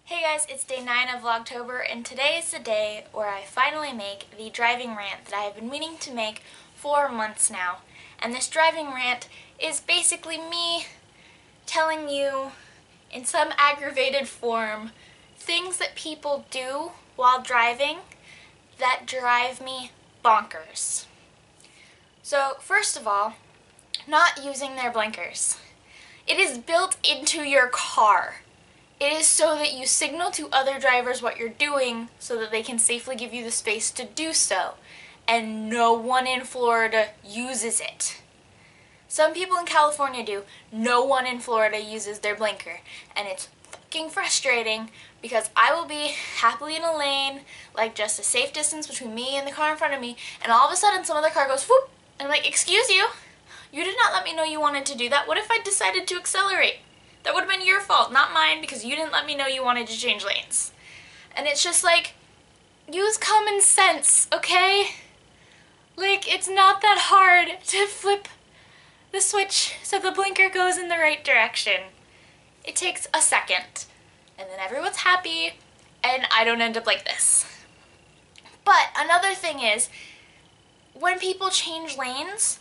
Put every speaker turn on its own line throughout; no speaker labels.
Hey guys, it's day 9 of Vlogtober, and today is the day where I finally make the driving rant that I have been meaning to make for months now. And this driving rant is basically me telling you, in some aggravated form, things that people do while driving that drive me bonkers. So, first of all, not using their blinkers. It is built into your car. It is so that you signal to other drivers what you're doing so that they can safely give you the space to do so. And no one in Florida uses it. Some people in California do. No one in Florida uses their blinker. And it's fucking frustrating because I will be happily in a lane, like just a safe distance between me and the car in front of me, and all of a sudden some other car goes whoop, and I'm like, excuse you? You did not let me know you wanted to do that. What if I decided to accelerate? That would have been your fault, not mine, because you didn't let me know you wanted to change lanes. And it's just like, use common sense, okay? Like, it's not that hard to flip the switch so the blinker goes in the right direction. It takes a second, and then everyone's happy, and I don't end up like this. But another thing is, when people change lanes,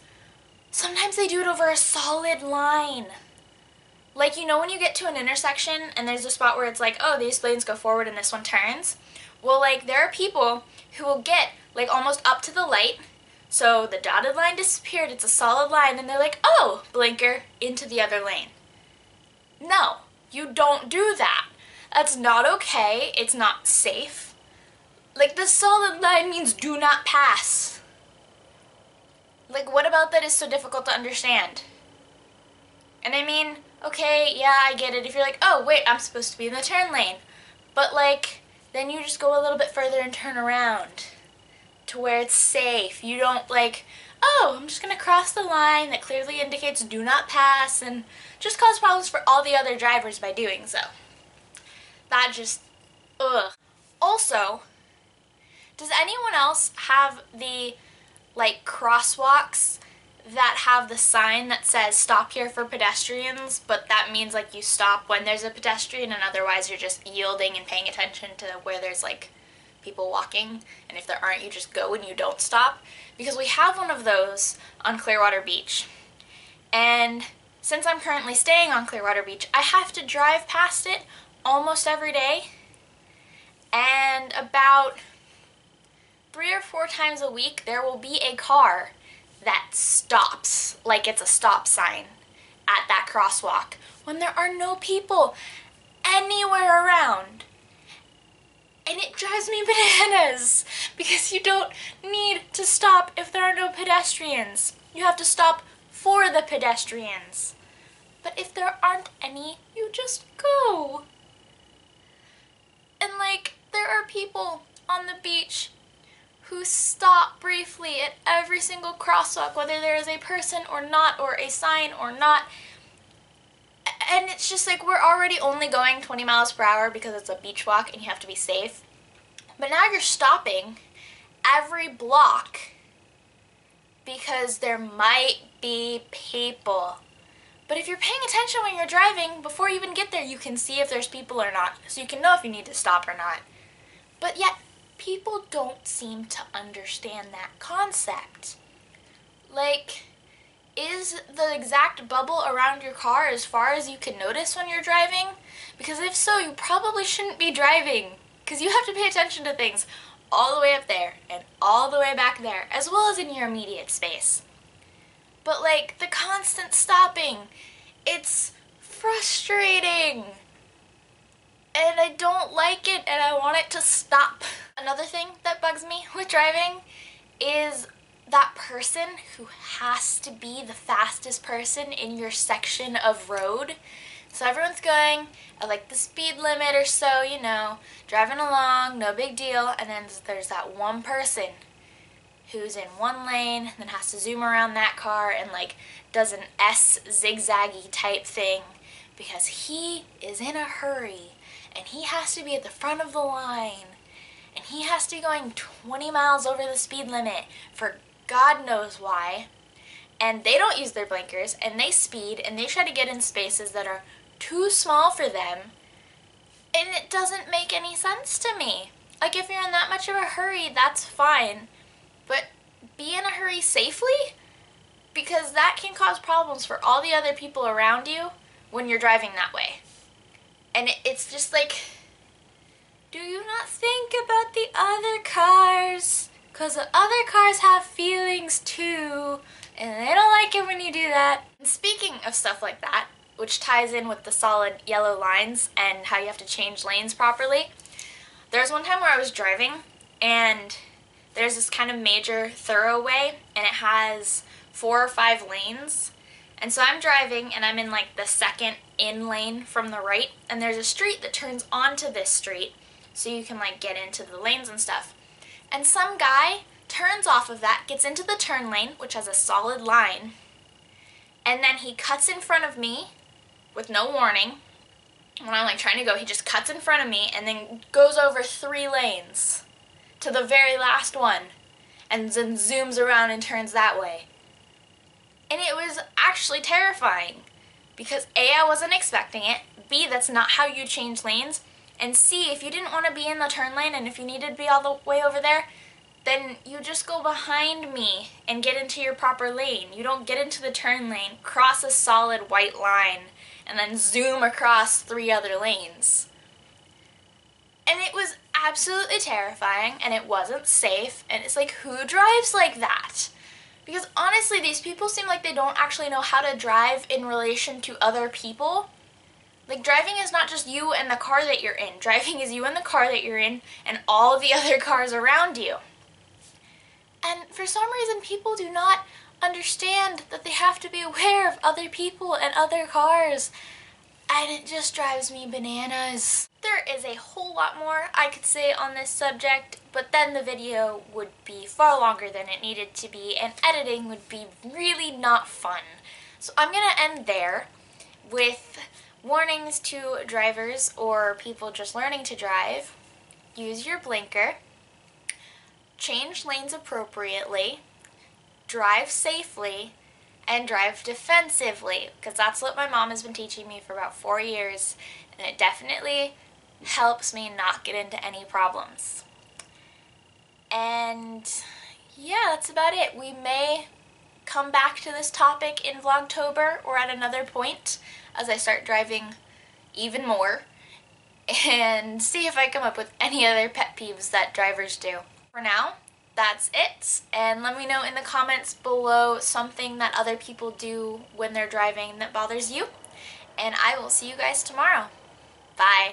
sometimes they do it over a solid line. Like, you know when you get to an intersection and there's a spot where it's like, oh, these lanes go forward and this one turns? Well, like, there are people who will get, like, almost up to the light, so the dotted line disappeared, it's a solid line, and they're like, oh, blinker, into the other lane. No, you don't do that. That's not okay, it's not safe. Like, the solid line means do not pass. Like, what about that is so difficult to understand? And I mean, okay, yeah, I get it. If you're like, oh, wait, I'm supposed to be in the turn lane. But, like, then you just go a little bit further and turn around to where it's safe. You don't, like, oh, I'm just going to cross the line that clearly indicates do not pass and just cause problems for all the other drivers by doing so. That just, ugh. Also, does anyone else have the, like, crosswalks that have the sign that says stop here for pedestrians, but that means like you stop when there's a pedestrian and otherwise you're just yielding and paying attention to where there's like people walking, and if there aren't you just go and you don't stop? Because we have one of those on Clearwater Beach, and since I'm currently staying on Clearwater Beach, I have to drive past it almost every day, and about 3 or 4 times a week there will be a car that stops like it's a stop sign at that crosswalk when there are no people anywhere around. And it drives me bananas because you don't need to stop if there are no pedestrians. You have to stop for the pedestrians. But if there aren't any, you just go. And like, there are people on the beach who stop briefly at every single crosswalk, whether there is a person or not, or a sign or not. And it's just like, we're already only going 20 miles per hour because it's a beach walk and you have to be safe. But now you're stopping every block because there might be people. But if you're paying attention when you're driving, before you even get there, you can see if there's people or not, so you can know if you need to stop or not. But yet, people don't seem to understand that concept. Like, is the exact bubble around your car as far as you can notice when you're driving? Because if so, you probably shouldn't be driving, because you have to pay attention to things all the way up there and all the way back there, as well as in your immediate space. But like, the constant stopping, it's frustrating. And I don't like it, and I want it to stop. Another thing that bugs me with driving is that person who has to be the fastest person in your section of road. So everyone's going at like the speed limit or so, you know, driving along, no big deal, and then there's that one person who's in one lane, then has to zoom around that car and like does an S zigzaggy type thing because he is in a hurry. And he has to be at the front of the line, and he has to be going 20 miles over the speed limit for God knows why, and they don't use their blinkers, and they speed, and they try to get in spaces that are too small for them, And it doesn't make any sense to me. Like, if you're in that much of a hurry, that's fine. But be in a hurry safely, because that can cause problems for all the other people around you when you're driving that way. And it's just like, do you not think about the other cars? Because the other cars have feelings too, and they don't like it when you do that. And speaking of stuff like that, which ties in with the solid yellow lines and how you have to change lanes properly, there was one time where I was driving and there's this kind of major thoroughway and it has 4 or 5 lanes. And so I'm driving and I'm in like the second in lane from the right, and there's a street that turns onto this street so you can like get into the lanes and stuff. And some guy turns off of that, gets into the turn lane, which has a solid line, and then he cuts in front of me with no warning. When I'm like trying to go, he just cuts in front of me and then goes over 3 lanes to the very last one and then zooms around and turns that way. And it was actually terrifying because A, I wasn't expecting it, B, that's not how you change lanes, and C, if you didn't want to be in the turn lane and if you needed to be all the way over there, then you just go behind me and get into your proper lane. You don't get into the turn lane, cross a solid white line, and then zoom across 3 other lanes. And it was absolutely terrifying, and it wasn't safe, and it's like, who drives like that? Because honestly, these people seem like they don't actually know how to drive in relation to other people. Like, driving is not just you and the car that you're in. Driving is you and the car that you're in and all of the other cars around you. And for some reason, people do not understand that they have to be aware of other people and other cars. And it just drives me bananas. There is a whole lot more I could say on this subject, but then the video would be far longer than it needed to be, and editing would be really not fun. So I'm going to end there with warnings to drivers or people just learning to drive. Use your blinker. Change lanes appropriately. Drive safely. And drive defensively, because that's what my mom has been teaching me for about 4 years, and it definitely helps me not get into any problems. And yeah, that's about it. We may come back to this topic in Vlogtober or at another point as I start driving even more, and see if I come up with any other pet peeves that drivers do. For now, that's it, and let me know in the comments below something that other people do when they're driving that bothers you, and I will see you guys tomorrow. Bye.